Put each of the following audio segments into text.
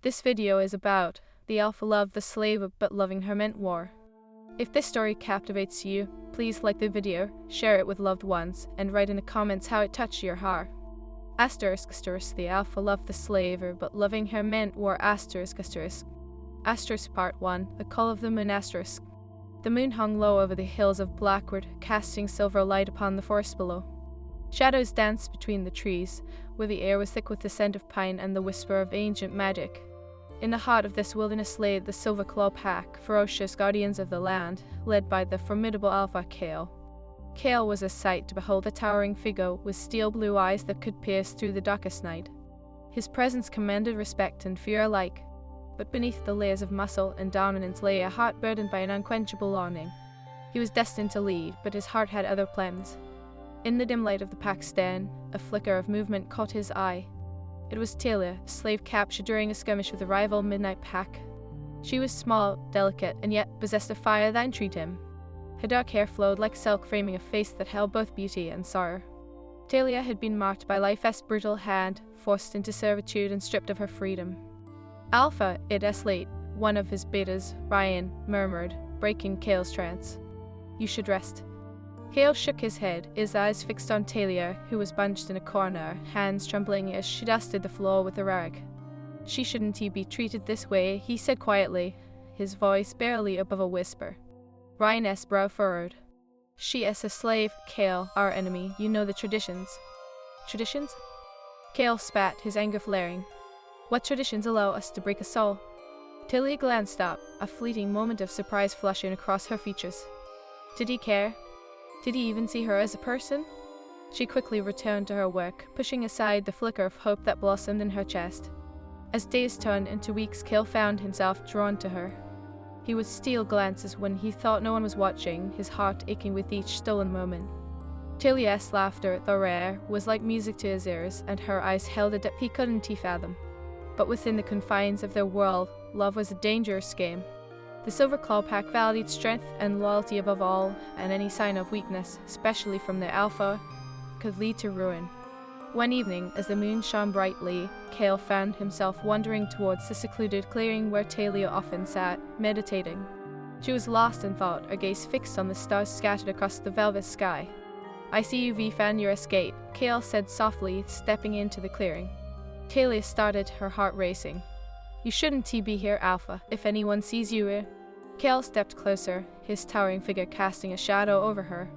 This video is about the alpha loved the slave but loving her meant war. If this story captivates you, please like the video, share it with loved ones, and write in the comments how it touched your heart. Asterisk, the alpha loved the slave but loving her meant war. Asterisk. Part 1, The Call of the Moon. Asterisk. The moon hung low over the hills of Blackwood, casting silver light upon the forest below. Shadows danced between the trees, where the air was thick with the scent of pine and the whisper of ancient magic. In the heart of this wilderness lay the Silver Claw Pack, ferocious guardians of the land, led by the formidable alpha Kale. Kale was a sight to behold, a towering figure with steel blue eyes that could pierce through the darkest night. His presence commanded respect and fear alike, but beneath the layers of muscle and dominance lay a heart burdened by an unquenchable longing. He was destined to lead, but his heart had other plans. In the dim light of the pack's den, a flicker of movement caught his eye. It was Talia, a slave captured during a skirmish with a rival midnight pack. She was small, delicate, and yet possessed a fire that intrigued him. Her dark hair flowed like silk, framing a face that held both beauty and sorrow. Talia had been marked by life's brutal hand, forced into servitude and stripped of her freedom. Alpha, it is late, one of his betas, Ryan, murmured, breaking Kale's trance. "You should rest." Kale shook his head, his eyes fixed on Talia, who was bunched in a corner, hands trembling as she dusted the floor with a rag. "She shouldn't be treated this way," he said quietly, his voice barely above a whisper. Ryan's brow furrowed. "She is a slave, Kale, our enemy. You know the traditions." "Traditions?" Kale spat, his anger flaring. "What traditions allow us to break a soul?" Talia glanced up, a fleeting moment of surprise flushing across her features. Did he care? Did he even see her as a person? She quickly returned to her work, pushing aside the flicker of hope that blossomed in her chest. As days turned into weeks, Kale found himself drawn to her. He would steal glances when he thought no one was watching, his heart aching with each stolen moment. Talia's laughter, though rare, was like music to his ears, and her eyes held a depth he couldn't fathom. But within the confines of their world, love was a dangerous game. The Silver Claw Pack valued strength and loyalty above all, and any sign of weakness, especially from their alpha, could lead to ruin. One evening, as the moon shone brightly, Kale found himself wandering towards the secluded clearing where Talia often sat, meditating. She was lost in thought, her gaze fixed on the stars scattered across the velvet sky. "I see you've found your escape," Kale said softly, stepping into the clearing. Talia started, her heart racing. "You shouldn't be here, Alpha. If anyone sees you here." Kale stepped closer, his towering figure casting a shadow over her.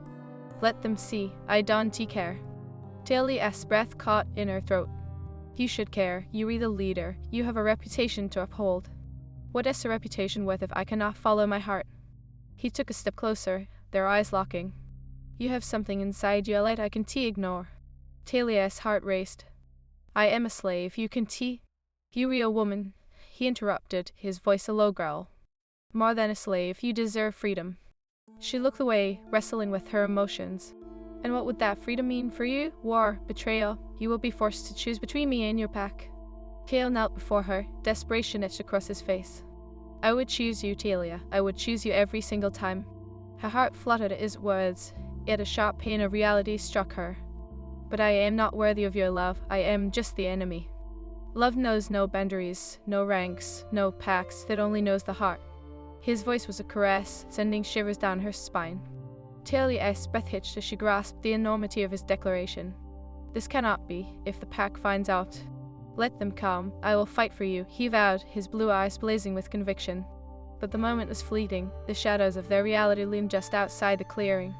"Let them see. I don't care." Talia's breath caught in her throat. "You should care. You're the leader. You have a reputation to uphold." "What is a reputation worth if I cannot follow my heart?" He took a step closer, their eyes locking. "You have something inside you, a light I can ignore." Talia's heart raced. "I am a slave. You can You're a woman." He interrupted, his voice a low growl. "More than a slave, you deserve freedom." She looked away, wrestling with her emotions. "And what would that freedom mean for you? War, betrayal. You will be forced to choose between me and your pack." Kale knelt before her, desperation etched across his face. "I would choose you, Talia. I would choose you every single time." Her heart fluttered at his words, yet a sharp pain of reality struck her. "But I am not worthy of your love. I am just the enemy." Love knows no boundaries, no ranks, no packs, it only knows the heart. His voice was a caress, sending shivers down her spine. Talia's breath hitched as she grasped the enormity of his declaration. "This cannot be, if the pack finds out." "Let them come, I will fight for you," he vowed, his blue eyes blazing with conviction. But the moment was fleeting, the shadows of their reality loomed just outside the clearing.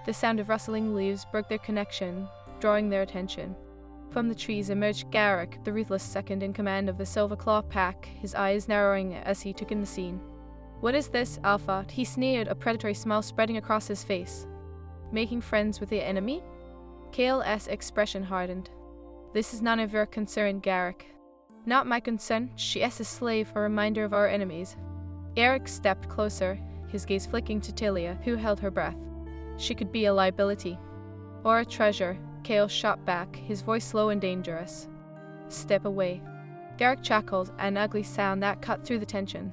The sound of rustling leaves broke their connection, drawing their attention. From the trees emerged Garrick, the ruthless second in command of the Silver Claw Pack, his eyes narrowing as he took in the scene. "What is this, Alpha?" He sneered, a predatory smile spreading across his face. "Making friends with the enemy?" Kale's expression hardened. "This is none of your concern, Garrick." "Not my concern. She is a slave, a reminder of our enemies." Garrick stepped closer, his gaze flicking to Talia, who held her breath. "She could be a liability." "Or a treasure." Kale shot back, his voice low and dangerous. "Step away." Garrick chuckled, an ugly sound that cut through the tension.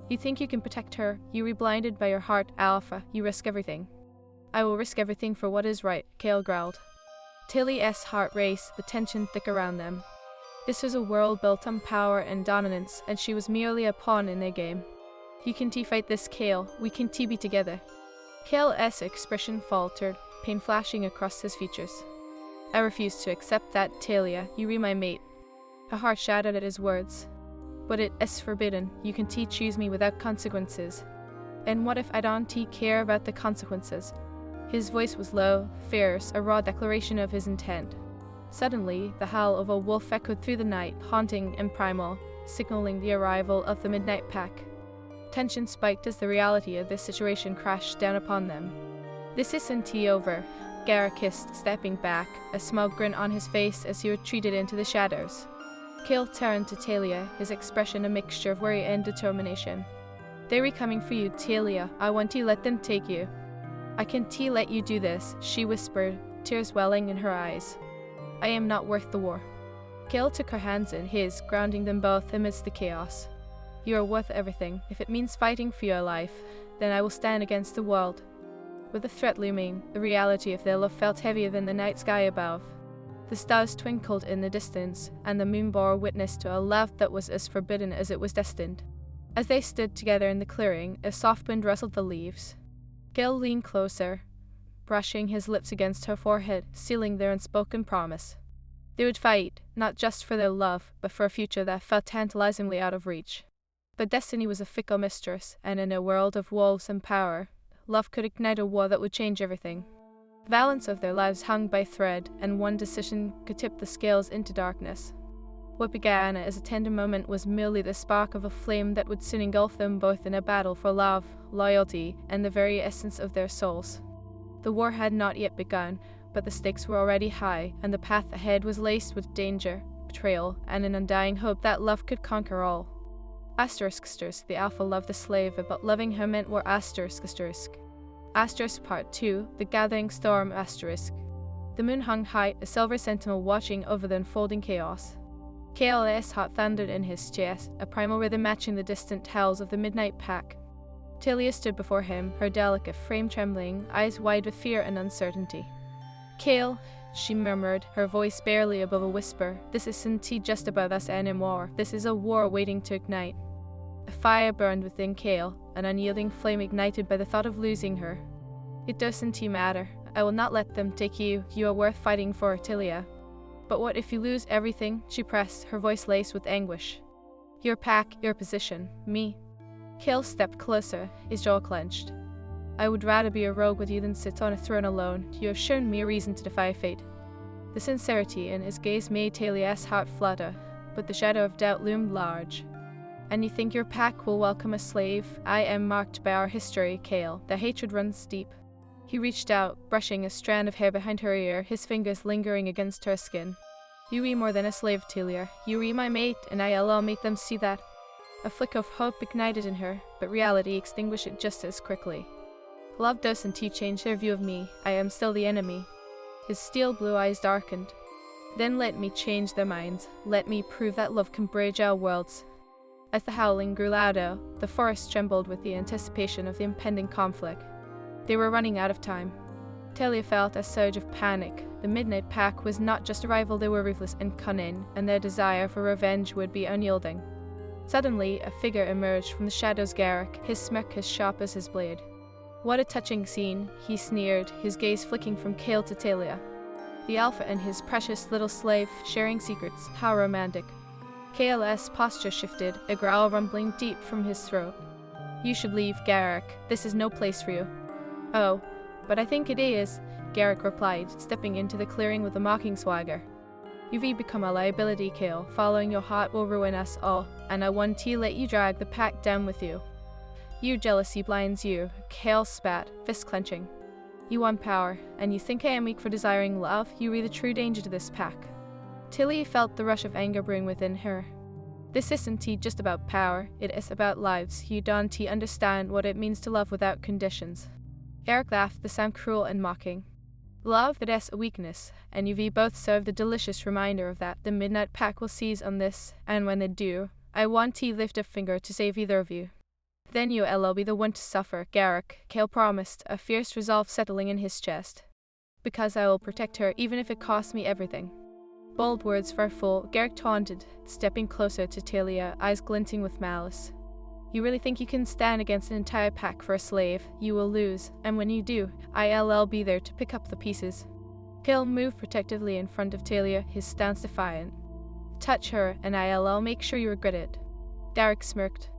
"You think you can protect her? You were blinded by your heart, Alpha. You risk everything." "I will risk everything for what is right," Kale growled. Talia's heart raced, the tension thick around them. This was a world built on power and dominance, and she was merely a pawn in their game. You can fight this, Kale. We can be together. Kale's expression faltered, pain flashing across his features. I refuse to accept that, Talia. You re my mate. Her heart shattered at his words. But it is forbidden. You can choose me without consequences. And what if I don't care about the consequences? His voice was low, fierce, a raw declaration of his intent. Suddenly, the howl of a wolf echoed through the night, haunting and primal, signaling the arrival of the midnight pack. Tension spiked as the reality of this situation crashed down upon them. This isn't over, Garrick hissed, stepping back, a smug grin on his face as he retreated into the shadows. Kale turned to Talia, his expression a mixture of worry and determination. They're coming for you, Talia. I want to let them take you. I can't let you do this, she whispered, tears welling in her eyes. I am not worth the war. Kale took her hands in his, grounding them both amidst the chaos. You are worth everything. If it means fighting for your life, then I will stand against the world. With the threat looming, the reality of their love felt heavier than the night sky above. The stars twinkled in the distance, and the moon bore witness to a love that was as forbidden as it was destined. As they stood together in the clearing, a soft wind rustled the leaves. Gale leaned closer, brushing his lips against her forehead, sealing their unspoken promise. They would fight, not just for their love, but for a future that felt tantalizingly out of reach. But destiny was a fickle mistress, and in a world of wolves and power, love could ignite a war that would change everything. The balance of their lives hung by thread, and one decision could tip the scales into darkness. What began as a tender moment was merely the spark of a flame that would soon engulf them both in a battle for love, loyalty, and the very essence of their souls. The war had not yet begun, but the stakes were already high, and the path ahead was laced with danger, betrayal, and an undying hope that love could conquer all. Asterisk, the alpha loved the slave, but loving her meant war asterisk. Asterisk Part 2, The Gathering Storm asterisk. The moon hung high, a silver sentinel watching over the unfolding chaos. Kale's heart thundered in his chest, a primal rhythm matching the distant howls of the midnight pack. Talia stood before him, her delicate frame trembling, eyes wide with fear and uncertainty. Kale, she murmured, her voice barely above a whisper, this isn't just about us anymore. This is a war waiting to ignite. A fire burned within Kale, an unyielding flame ignited by the thought of losing her. It doesn't matter. I will not let them take you. You are worth fighting for, Talia. But what if you lose everything? She pressed, her voice laced with anguish. Your pack, your position, me. Kale stepped closer, his jaw clenched. I would rather be a rogue with you than sit on a throne alone. You have shown me a reason to defy fate. The sincerity in his gaze made Talia's heart flutter, but the shadow of doubt loomed large. And you think your pack will welcome a slave? I am marked by our history, Kale. The hatred runs deep. He reached out, brushing a strand of hair behind her ear, his fingers lingering against her skin. You re more than a slave, Talia. You re my mate, and I'll make them see that. A flick of hope ignited in her, but reality extinguished it just as quickly. Love doesn't change their view of me. I am still the enemy. His steel blue eyes darkened. Then let me change their minds. Let me prove that love can bridge our worlds. As the howling grew louder, the forest trembled with the anticipation of the impending conflict. They were running out of time. Talia felt a surge of panic. The Midnight Pack was not just a rival, they were ruthless and cunning, and their desire for revenge would be unyielding. Suddenly, a figure emerged from the shadows. Garrick, his smirk as sharp as his blade. What a touching scene, he sneered, his gaze flicking from Kale to Talia. The Alpha and his precious little slave sharing secrets, how romantic. Kale's posture shifted, a growl rumbling deep from his throat. You should leave, Garrick. This is no place for you. Oh, but I think it is, Garrick replied, stepping into the clearing with a mocking swagger. You've become a liability, Kale. Following your heart will ruin us all, and I want to let you drag the pack down with you. Your jealousy blinds you, Kale spat, fist clenching. You want power, and you think I am weak for desiring love? You are the true danger to this pack. Tilly felt the rush of anger brewing within her. This isn't just about power, it is about lives. You don't understand what it means to love without conditions. Eric laughed, the sound cruel and mocking. Love, that is a weakness, and you both serve the delicious reminder of that. The Midnight Pack will seize on this, and when they do, I want to lift a finger to save either of you. Then you'll be the one to suffer, Garrick, Kale promised, a fierce resolve settling in his chest. Because I will protect her, even if it costs me everything. Bold words for a fool, Garrick taunted, stepping closer to Talia, eyes glinting with malice. You really think you can stand against an entire pack for a slave? You will lose, and when you do, I'll be there to pick up the pieces. Kale moved protectively in front of Talia, his stance defiant. Touch her, and I'll make sure you regret it. Garrick smirked.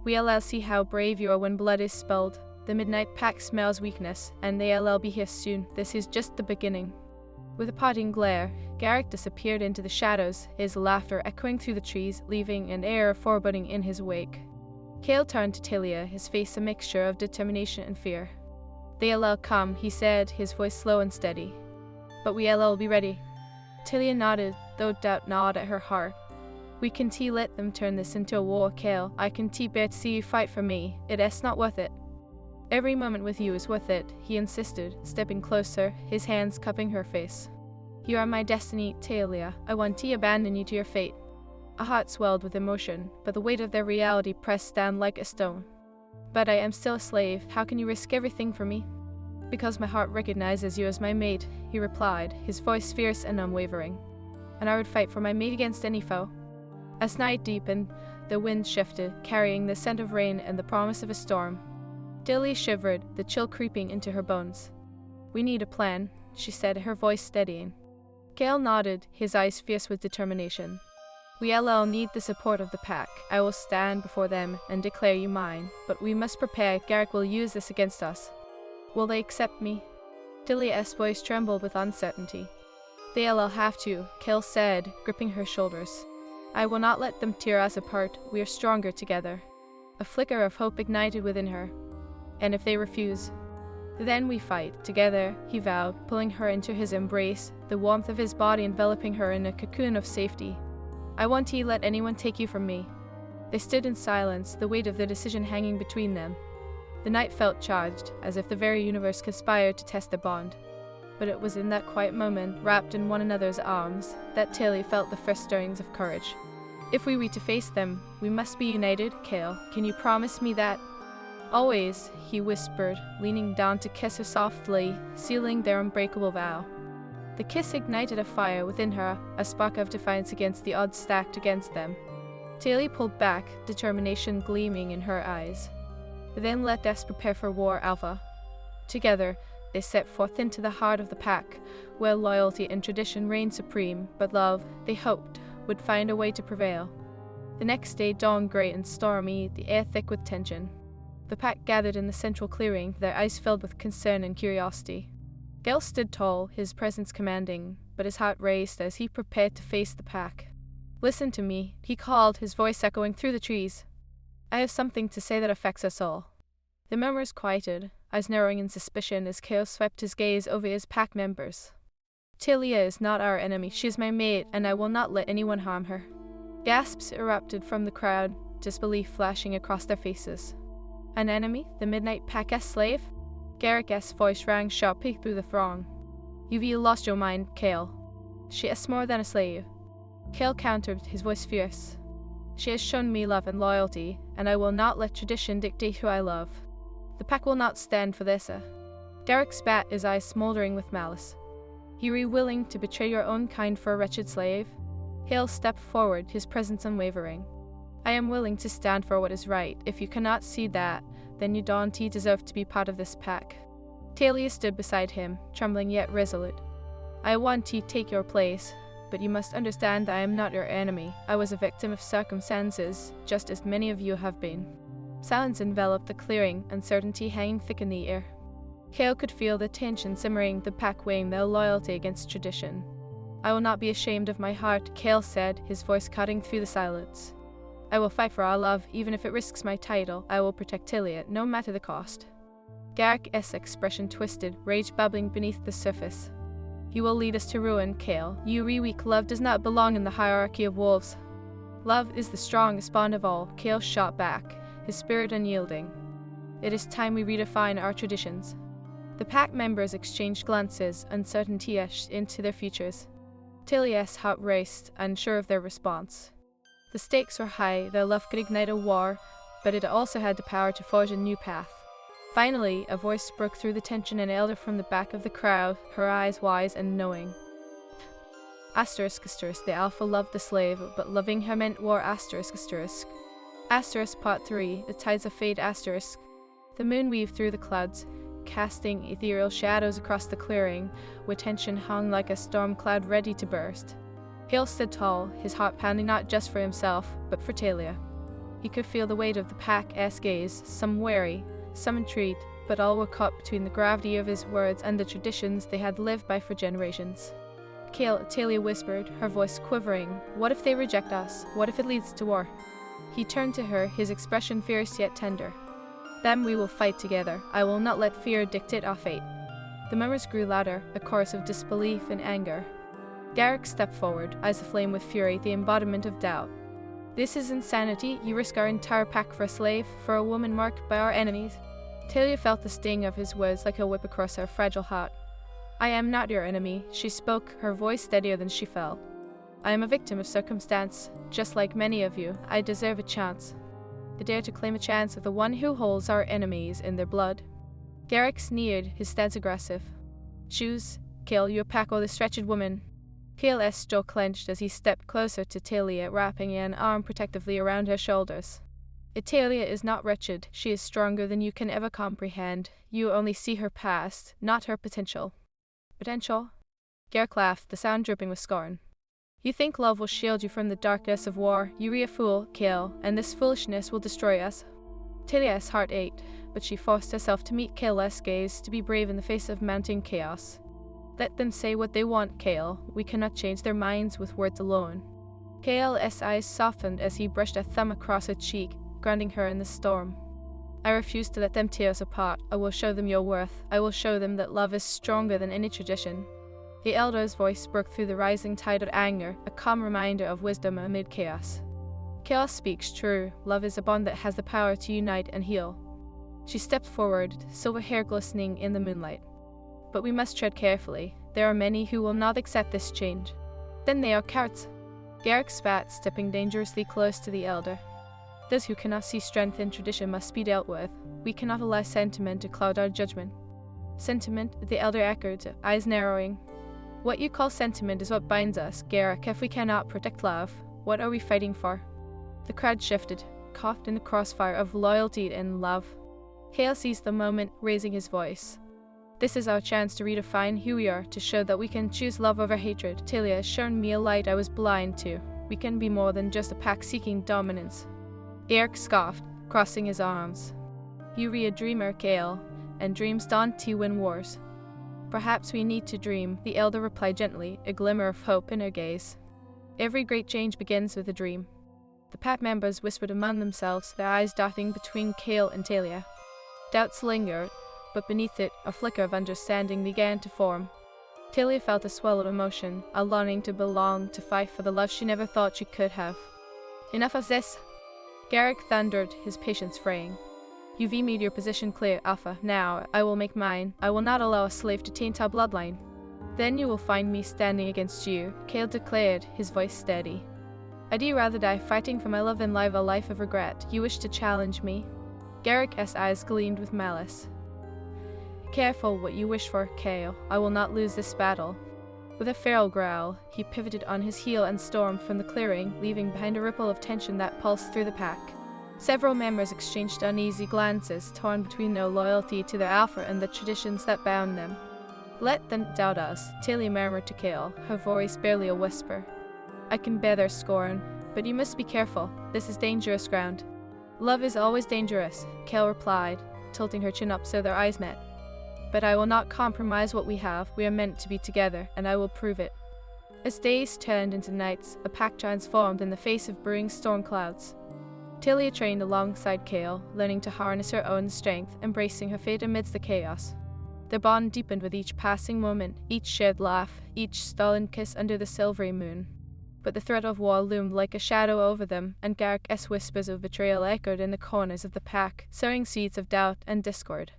We'll see how brave you are when blood is spilled. The Midnight Pack smells weakness, and they'll be here soon. This is just the beginning. With a parting glare, Garrick disappeared into the shadows, his laughter echoing through the trees, leaving an air of foreboding in his wake. Kale turned to Talia, his face a mixture of determination and fear. They'll come, he said, his voice slow and steady. But we'll be ready. Talia nodded, though doubt gnawed at her heart. We can let them turn this into a war, Kale. I can bear to see you fight for me. It's not worth it. Every moment with you is worth it, he insisted, stepping closer, his hands cupping her face. You are my destiny, Talia. I want to abandon you to your fate. A heart swelled with emotion, but the weight of their reality pressed down like a stone. But I am still a slave. How can you risk everything for me? Because my heart recognizes you as my mate, he replied, his voice fierce and unwavering. And I would fight for my mate against any foe. As night deepened, the wind shifted, carrying the scent of rain and the promise of a storm. Talia shivered, the chill creeping into her bones. We need a plan, she said, her voice steadying. Kale nodded, his eyes fierce with determination. We'll need the support of the pack. I will stand before them and declare you mine, but we must prepare. Garrick will use this against us. Will they accept me? Talia's voice trembled with uncertainty. They'll have to, Kale said, gripping her shoulders. I will not let them tear us apart. We are stronger together. A flicker of hope ignited within her. And if they refuse? Then we fight, together, he vowed, pulling her into his embrace, the warmth of his body enveloping her in a cocoon of safety. I won't let anyone take you from me. They stood in silence, the weight of the decision hanging between them. The night felt charged, as if the very universe conspired to test their bond. But it was in that quiet moment, wrapped in one another's arms, that Talia felt the first stirrings of courage. If we were to face them, we must be united, Kale. Can you promise me that? Always, he whispered, leaning down to kiss her softly, sealing their unbreakable vow. The kiss ignited a fire within her, a spark of defiance against the odds stacked against them. Talia pulled back, determination gleaming in her eyes. Then let us prepare for war, Alpha. Together, they set forth into the heart of the pack, where loyalty and tradition reigned supreme, but love, they hoped, would find a way to prevail. The next day dawned gray and stormy, the air thick with tension. The pack gathered in the central clearing, their eyes filled with concern and curiosity. Gale stood tall, his presence commanding, but his heart raced as he prepared to face the pack. Listen to me, he called, his voice echoing through the trees. I have something to say that affects us all. The murmurs quieted, eyes narrowing in suspicion as Kale swept his gaze over his pack members. Talia is not our enemy, she is my mate, and I will not let anyone harm her. Gasps erupted from the crowd, disbelief flashing across their faces. An enemy? The Midnight Pack's slave? Garrick's voice rang sharply through the throng. You've lost your mind, Kale. She is more than a slave. Kale countered, his voice fierce. She has shown me love and loyalty, and I will not let tradition dictate who I love. The pack will not stand for this. Garrick spat, his eyes smoldering with malice. You are willing to betray your own kind for a wretched slave? Hale stepped forward, his presence unwavering. I am willing to stand for what is right. If you cannot see that, then you don't deserve to be part of this pack. Talia stood beside him, trembling yet resolute. I want to take your place, but you must understand that I am not your enemy. I was a victim of circumstances, just as many of you have been. Silence enveloped the clearing, uncertainty hanging thick in the air. Kale could feel the tension simmering, the pack weighing their loyalty against tradition. I will not be ashamed of my heart, Kale said, his voice cutting through the silence. I will fight for our love, even if it risks my title. I will protect Talia, no matter the cost. Garrick's expression twisted, rage bubbling beneath the surface. You will lead us to ruin, Kale. You weak. Love does not belong in the hierarchy of wolves. Love is the strongest bond of all, Kale shot back, his spirit unyielding. It is time we redefine our traditions. The pack members exchanged glances, uncertainty etched into their futures. Talia's heart raced, unsure of their response. The stakes were high, their love could ignite a war, but it also had the power to forge a new path. Finally, a voice broke through the tension, an elder from the back of the crowd, her eyes wise and knowing. Asterisk asterisk. The alpha loved the slave, but loving her meant war. Asterisk asterisk. Asterisk part 3. The tides of fate. Asterisk. The moon weaved through the clouds, casting ethereal shadows across the clearing, where tension hung like a storm cloud ready to burst. Cale stood tall, his heart pounding not just for himself, but for Talia. He could feel the weight of the pack's gaze, some wary, some intrigued, but all were caught between the gravity of his words and the traditions they had lived by for generations. Cale, Talia whispered, her voice quivering, "What if they reject us? What if it leads to war?" He turned to her, his expression fierce yet tender. "Then we will fight together. I will not let fear dictate our fate." The murmurs grew louder, a chorus of disbelief and anger. Garrick stepped forward, eyes aflame with fury, the embodiment of doubt. "This is insanity. You risk our entire pack for a slave, for a woman marked by our enemies." Talia felt the sting of his words like a whip across her fragile heart. "I am not your enemy," she spoke, her voice steadier than she fell. "I am a victim of circumstance. Just like many of you, I deserve a chance. I dare to claim a chance of the one who holds our enemies in their blood." Garrick sneered, his stance aggressive. "Choose, Cale, your pack or this wretched woman." Cale's jaw clenched as he stepped closer to Talia, wrapping an arm protectively around her shoulders. "Talia is not wretched. She is stronger than you can ever comprehend. You only see her past, not her potential." "Potential?" Garrick laughed, the sound dripping with scorn. "You think love will shield you from the darkness of war? You are a fool, Cale, and this foolishness will destroy us." Talia's heart ached, but she forced herself to meet Cale's gaze, to be brave in the face of mounting chaos. "Let them say what they want, Cale. We cannot change their minds with words alone." Cale's eyes softened as he brushed a thumb across her cheek, grounding her in the storm. "I refuse to let them tear us apart. I will show them your worth. I will show them that love is stronger than any tradition." The elder's voice broke through the rising tide of anger, a calm reminder of wisdom amid chaos. "Chaos speaks true. Love is a bond that has the power to unite and heal." She stepped forward, silver hair glistening in the moonlight. "But we must tread carefully. There are many who will not accept this change." "Then they are cowards." Garrick spat, stepping dangerously close to the elder. "Those who cannot see strength in tradition must be dealt with. We cannot allow sentiment to cloud our judgment." "Sentiment?" the elder echoed, eyes narrowing. "What you call sentiment is what binds us, Garrick. If we cannot protect love, what are we fighting for?" The crowd shifted, caught in the crossfire of loyalty and love. Cale seized the moment, raising his voice. "This is our chance to redefine who we are, to show that we can choose love over hatred. Talia has shown me a light I was blind to. We can be more than just a pack seeking dominance." Garrick scoffed, crossing his arms. "You are a dreamer, Cale, and dreams don't win wars." "Perhaps we need to dream," the elder replied gently, a glimmer of hope in her gaze. "Every great change begins with a dream." The pack members whispered among themselves, their eyes darting between Cale and Talia. Doubts lingered, but beneath it, a flicker of understanding began to form. Talia felt a swell of emotion, a longing to belong, to fight for the love she never thought she could have. "Enough of this!" Garrick thundered, his patience fraying. "You've made your position clear, Alpha. Now, I will make mine. I will not allow a slave to taint our bloodline." "Then you will find me standing against you," Cale declared, his voice steady. "I'd rather die fighting for my love than live a life of regret. You wish to challenge me?" Garrick's eyes gleamed with malice. "Careful what you wish for, Cale. I will not lose this battle." With a feral growl, he pivoted on his heel and stormed from the clearing, leaving behind a ripple of tension that pulsed through the pack. Several members exchanged uneasy glances, torn between their loyalty to their alpha and the traditions that bound them. "Let them doubt us," Talia murmured to Cale, her voice barely a whisper. "I can bear their scorn, but you must be careful. This is dangerous ground." "Love is always dangerous," Cale replied, tilting her chin up so their eyes met. "But I will not compromise what we have. We are meant to be together, and I will prove it." As days turned into nights, a pack transformed in the face of brewing storm clouds. Talia trained alongside Cale, learning to harness her own strength, embracing her fate amidst the chaos. Their bond deepened with each passing moment, each shared laugh, each stolen kiss under the silvery moon. But the threat of war loomed like a shadow over them, and Garrick's whispers of betrayal echoed in the corners of the pack, sowing seeds of doubt and discord.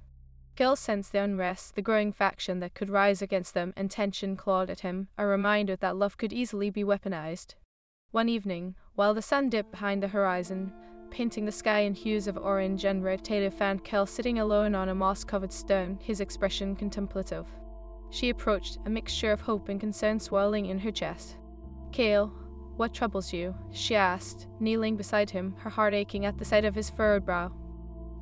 Cale sensed the unrest, the growing faction that could rise against them, and tension clawed at him, a reminder that love could easily be weaponized. One evening, while the sun dipped behind the horizon, painting the sky in hues of orange and red, Talia found Cale sitting alone on a moss-covered stone, his expression contemplative. She approached, a mixture of hope and concern swirling in her chest. Kale, what troubles you? She asked, kneeling beside him, her heart aching at the sight of his furrowed brow.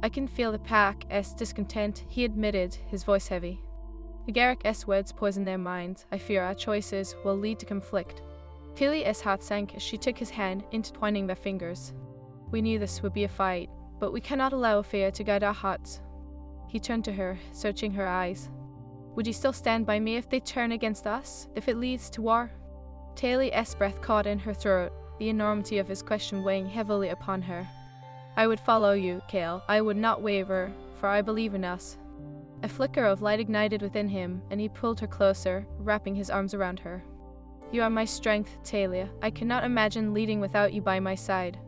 I can feel the pack's discontent, he admitted, his voice heavy. The Garrick's words poison their minds. I fear our choices will lead to conflict. Talia's heart sank as she took his hand, intertwining their fingers. We knew this would be a fight, but we cannot allow fear to guide our hearts. He turned to her, searching her eyes. Would you still stand by me if they turn against us, if it leads to war? Talia's breath caught in her throat, the enormity of his question weighing heavily upon her. I would follow you, Kale. I would not waver, for I believe in us. A flicker of light ignited within him, and he pulled her closer, wrapping his arms around her. You are my strength, Talia. I cannot imagine leading without you by my side.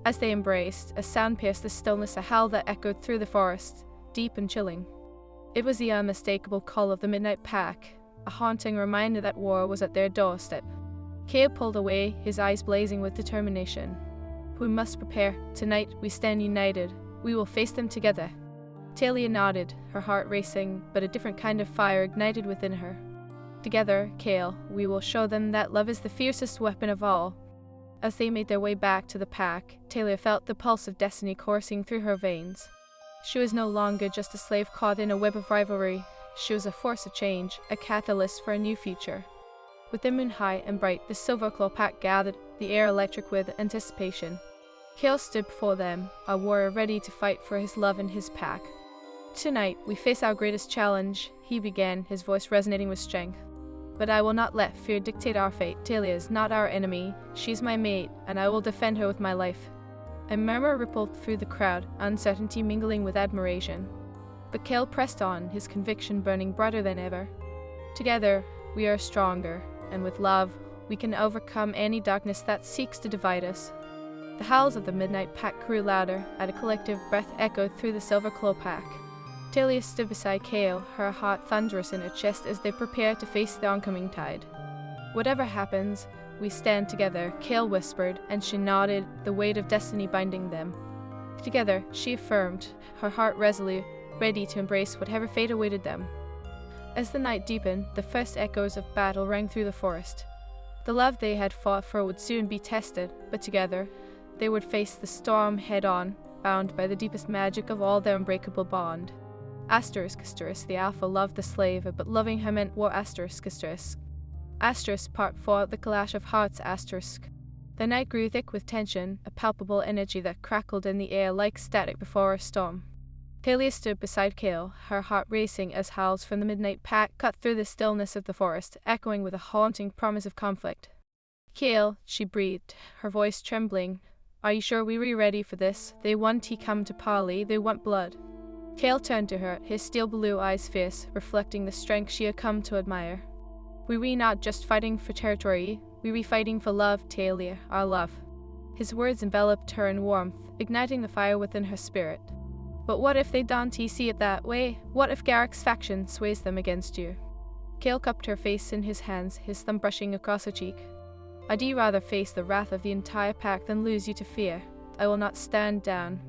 As they embraced, a sound pierced the stillness, a howl that echoed through the forest, deep and chilling. It was the unmistakable call of the midnight pack, a haunting reminder that war was at their doorstep. Kale pulled away, his eyes blazing with determination. We must prepare. Tonight we stand united. We will face them together. Talia nodded, her heart racing, but a different kind of fire ignited within her. Together, Kale, we will show them that love is the fiercest weapon of all. As they made their way back to the pack, Talia felt the pulse of destiny coursing through her veins. She was no longer just a slave caught in a web of rivalry. She was a force of change, a catalyst for a new future. With the moon high and bright, the Silverclaw pack gathered, the air electric with anticipation. Kale stood before them, a warrior ready to fight for his love and his pack. Tonight, we face our greatest challenge, he began, his voice resonating with strength. But I will not let fear dictate our fate. Talia is not our enemy. She's my mate, and I will defend her with my life. A murmur rippled through the crowd, uncertainty mingling with admiration. But Kale pressed on, his conviction burning brighter than ever. Together, we are stronger, and with love, we can overcome any darkness that seeks to divide us. The howls of the midnight pack grew louder, and a collective breath echoed through the Silverclaw pack. Talia stood beside Kale, her heart thunderous in her chest as they prepared to face the oncoming tide. Whatever happens, we stand together, Kale whispered, and she nodded, the weight of destiny binding them. Together, she affirmed, her heart resolute, ready to embrace whatever fate awaited them. As the night deepened, the first echoes of battle rang through the forest. The love they had fought for would soon be tested, but together, they would face the storm head-on, bound by the deepest magic of all their unbreakable bond. Asterisk, the alpha loved the slave, but loving her meant war. Asterisk. Part 4, the clash of hearts. Asterisk. The night grew thick with tension, a palpable energy that crackled in the air like static before a storm. Talia stood beside Kale, her heart racing as howls from the midnight pack cut through the stillness of the forest, echoing with a haunting promise of conflict. Kale, she breathed, her voice trembling. Are you sure we were ready for this? They want he come to parley, they want blood. Kale turned to her, his steel blue eyes fierce, reflecting the strength she had come to admire. We not just fighting for territory, we fighting for love, Talia, our love. His words enveloped her in warmth, igniting the fire within her spirit. But what if they don't see it that way? What if Garrick's faction sways them against you? Kale cupped her face in his hands, his thumb brushing across her cheek. I'd rather face the wrath of the entire pack than lose you to fear. I will not stand down.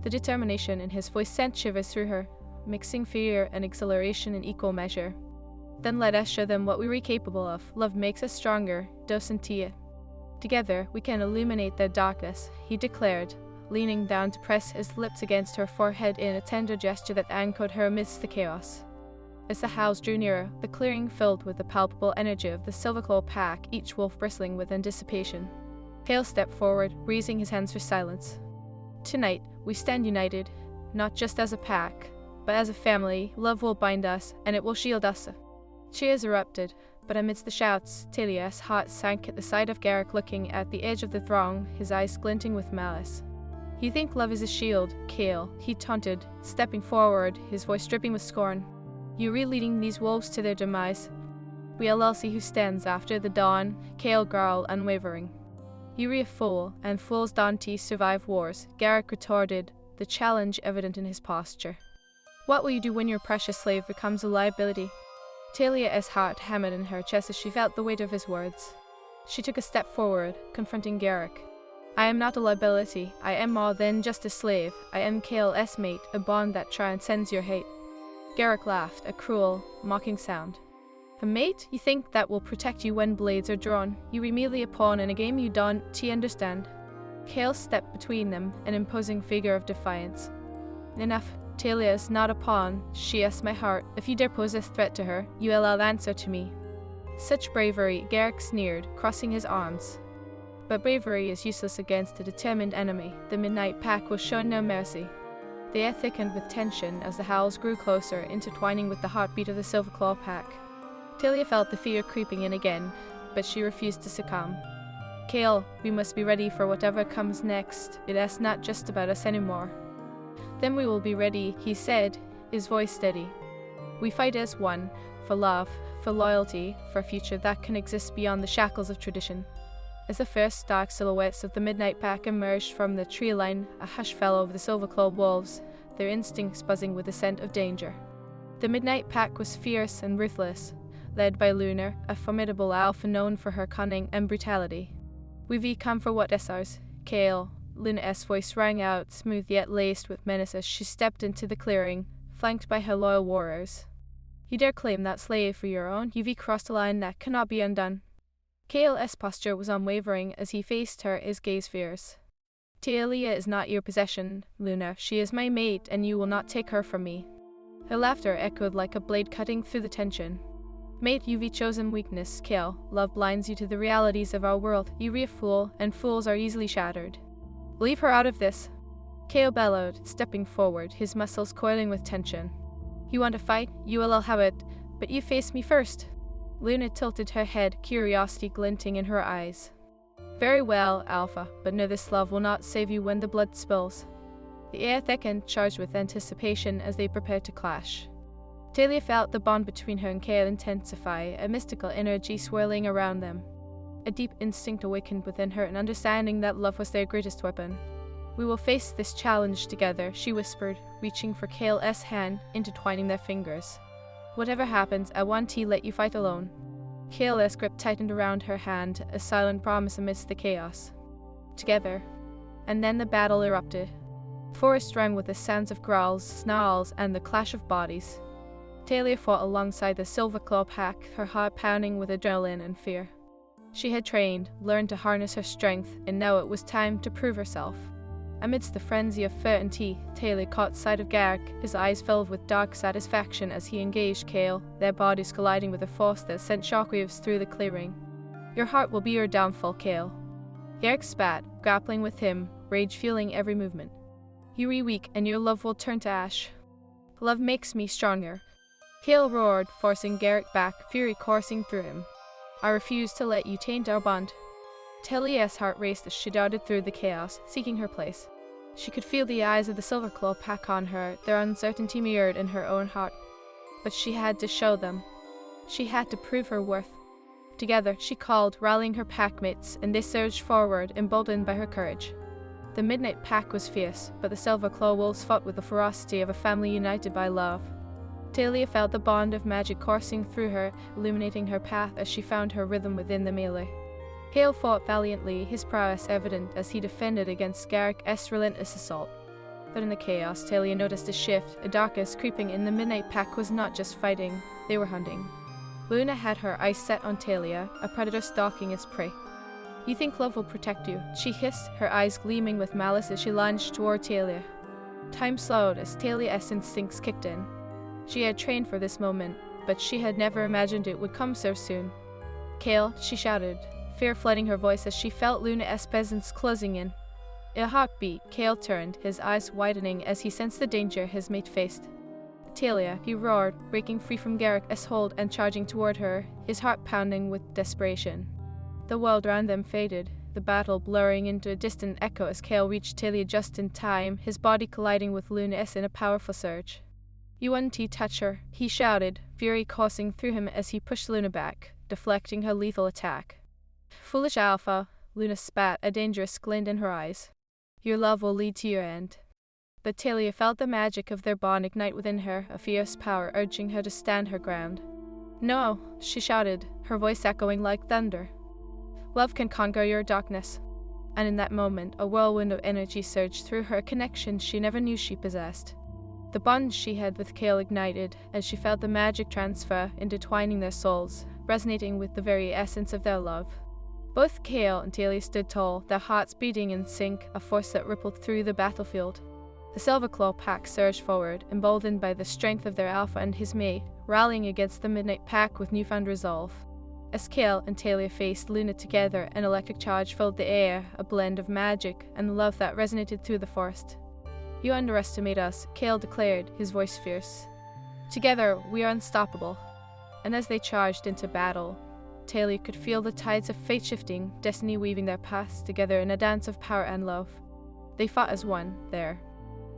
The determination in his voice sent shivers through her, mixing fear and exhilaration in equal measure. Then let us show them what we were capable of. Love makes us stronger, docentia. Together we can illuminate their darkness, he declared, leaning down to press his lips against her forehead in a tender gesture that anchored her amidst the chaos. As the howls drew nearer, the clearing filled with the palpable energy of the Silverclaw pack, each wolf bristling with anticipation. Kale stepped forward, raising his hands for silence. Tonight, we stand united, not just as a pack, but as a family. Love will bind us, and it will shield us. Cheers erupted, but amidst the shouts, Talia's heart sank at the sight of Garrick looking at the edge of the throng, his eyes glinting with malice. You think love is a shield, Kale, he taunted, stepping forward, his voice dripping with scorn. You re-leading these wolves to their demise. We'll see who stands after the dawn, Kale growled, unwavering. You re a fool, and fools don't survive wars, Garrick retorted, the challenge evident in his posture. What will you do when your precious slave becomes a liability? Talia's heart hammered in her chest as she felt the weight of his words. She took a step forward, confronting Garrick. I am not a liability. I am more than just a slave. I am Kale's mate, a bond that transcends your hate. Garrick laughed, a cruel, mocking sound. A mate? You think that will protect you when blades are drawn. You are merely a pawn in a game you don't understand. Kale stepped between them, an imposing figure of defiance. Enough. Talia is not a pawn. She is my heart. If you dare pose a threat to her, you will answer to me. Such bravery, Garrick sneered, crossing his arms. But bravery is useless against a determined enemy. The Midnight Pack was shown no mercy. The air thickened with tension as the howls grew closer, intertwining with the heartbeat of the Silverclaw Pack. Talia felt the fear creeping in again, but she refused to succumb. Kale, we must be ready for whatever comes next. It is not just about us anymore. Then we will be ready, he said, his voice steady. We fight as one, for love, for loyalty, for a future that can exist beyond the shackles of tradition. As the first dark silhouettes of the Midnight Pack emerged from the tree line, a hush fell over the silver-clawed wolves, their instincts buzzing with the scent of danger. The Midnight Pack was fierce and ruthless, led by Luna, a formidable alpha known for her cunning and brutality. We've come for what is ours, Kale. Luna's voice rang out, smooth yet laced with menace as she stepped into the clearing, flanked by her loyal warriors. You dare claim that slave for your own? You've crossed a line that cannot be undone. Kale's posture was unwavering as he faced her, his gaze fierce. Talia is not your possession, Luna. She is my mate, and you will not take her from me. Her laughter echoed like a blade cutting through the tension. Mate, you've chosen weakness, Kale. Love blinds you to the realities of our world. You are a fool, and fools are easily shattered. Leave her out of this. Kale bellowed, stepping forward, his muscles coiling with tension. You want to fight? You will have it, but you face me first. Luna tilted her head, curiosity glinting in her eyes. Very well, Alpha, but know this love will not save you when the blood spills. The air thickened, charged with anticipation as they prepared to clash. Talia felt the bond between her and Kale intensify, a mystical energy swirling around them. A deep instinct awakened within her, an understanding that love was their greatest weapon. We will face this challenge together, she whispered, reaching for Kale's hand, intertwining their fingers. Whatever happens, I want to let you fight alone. Kale's grip tightened around her hand, a silent promise amidst the chaos. Together. And then the battle erupted. The forest rang with the sounds of growls, snarls, and the clash of bodies. Talia fought alongside the Silverclaw Pack, her heart pounding with adrenaline and fear. She had trained, learned to harness her strength, and now it was time to prove herself. Amidst the frenzy of fur and teeth, Talia caught sight of Garrick, his eyes filled with dark satisfaction as he engaged Kale, their bodies colliding with a force that sent shockwaves through the clearing. Your heart will be your downfall, Kale. Garrick spat, grappling with him, rage fueling every movement. You are weak, and your love will turn to ash. Love makes me stronger. Kale roared, forcing Garrick back, fury coursing through him. I refuse to let you taint our bond. Talia's heart raced as she darted through the chaos, seeking her place. She could feel the eyes of the Silverclaw Pack on her, their uncertainty mirrored in her own heart. But she had to show them. She had to prove her worth. Together, she called, rallying her packmates, and they surged forward, emboldened by her courage. The Midnight Pack was fierce, but the Silverclaw wolves fought with the ferocity of a family united by love. Talia felt the bond of magic coursing through her, illuminating her path as she found her rhythm within the melee. Kale fought valiantly, his prowess evident as he defended against Garrick's relentless assault. But in the chaos, Talia noticed a shift. A darkness creeping in. The Midnight Pack was not just fighting, they were hunting. Luna had her eyes set on Talia, a predator stalking its prey. You think love will protect you? She hissed, her eyes gleaming with malice as she lunged toward Talia. Time slowed as Talia's instincts kicked in. She had trained for this moment, but she had never imagined it would come so soon. Kale, she shouted, fear flooding her voice as she felt Luna's presence closing in. In a heartbeat, Kale turned, his eyes widening as he sensed the danger his mate faced. Talia, he roared, breaking free from Garrick's hold and charging toward her, his heart pounding with desperation. The world around them faded, the battle blurring into a distant echo as Kale reached Talia just in time, his body colliding with Luna's in a powerful surge. You wouldn't touch her, he shouted, fury coursing through him as he pushed Luna back, deflecting her lethal attack. Foolish Alpha, Luna spat, a dangerous glint in her eyes. Your love will lead to your end. But Talia felt the magic of their bond ignite within her, a fierce power urging her to stand her ground. No, she shouted, her voice echoing like thunder. Love can conquer your darkness. And in that moment, a whirlwind of energy surged through her, a connection she never knew she possessed. The bond she had with Kale ignited as she felt the magic transfer, intertwining their souls, resonating with the very essence of their love. Both Kale and Talia stood tall, their hearts beating in sync, a force that rippled through the battlefield. The Silverclaw pack surged forward, emboldened by the strength of their alpha and his mate, rallying against the Midnight Pack with newfound resolve. As Kale and Talia faced Luna together, an electric charge filled the air, a blend of magic and love that resonated through the forest. "You underestimate us," Kale declared, his voice fierce. "Together, we are unstoppable." And as they charged into battle, Talia could feel the tides of fate shifting, destiny weaving their paths together in a dance of power and love. They fought as one, there,